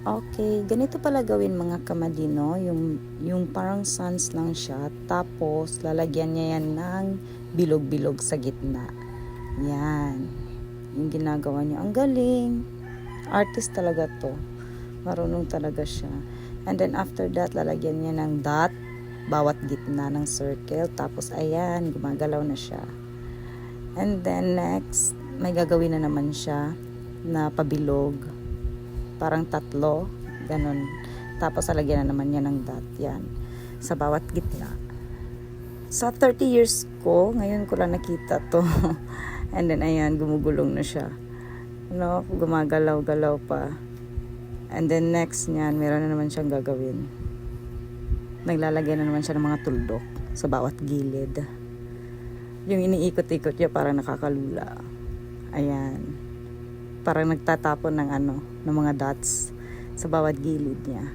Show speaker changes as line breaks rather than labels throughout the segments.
Okay, ganito pala gawin mga kamadino, yung parang suns lang siya, tapos lalagyan niya yan ng bilog-bilog sa gitna. Yan, yung ginagawa niya. Ang galing, artist talaga to, marunong talaga siya. And then after that, lalagyan niya ng dot, bawat gitna ng circle, tapos ayan, gumagalaw na siya. And then next, may gagawin na naman siya na pabilog, parang tatlo, ganun. Tapos alagyan na naman niya ng dot, yan, sa bawat gitna. Sa 30 years ko, ngayon ko lang nakita to. And then ayan, gumugulong na siya. No, gumagalaw-galaw pa. And then next niyan, meron na naman siyang gagawin. Naglalagay na naman siya ng mga tuldok sa bawat gilid. Yung iniikot-ikot niya parang nakakalula. Ayan. Parang nagtatapon ng mga dots sa bawat gilid niya.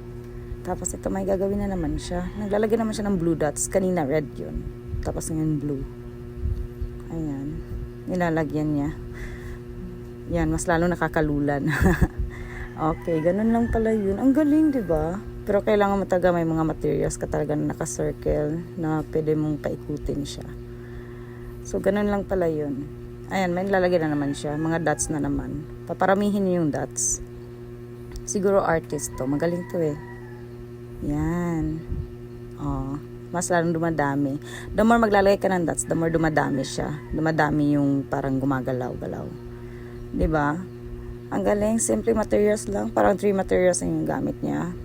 Tapos ito may gagawin na naman siya. Naglalagay naman siya ng blue dots. Kanina red yun. Tapos ngayon blue. Ayan. Nilalagyan niya. Yan, mas lalo nakakalulan. Okay, ganun lang pala yun. Ang galing, diba? Pero kailangan mataga may mga materials ka talaga na naka-circle na pwede mong paikutin siya. So, ganun lang pala yun. Ayan, may nilalagay na naman siya. Mga dots na naman. Paparamihin niyo yung dots. Siguro artist to. Magaling to eh. Yan. Oh, mas lalong dumadami. The more maglalagay ka ng dots, the more dumadami siya. Dumadami yung parang gumagalaw-galaw. Diba? Ang galing. Simple materials lang. Parang 3 materials ang yung gamit niya.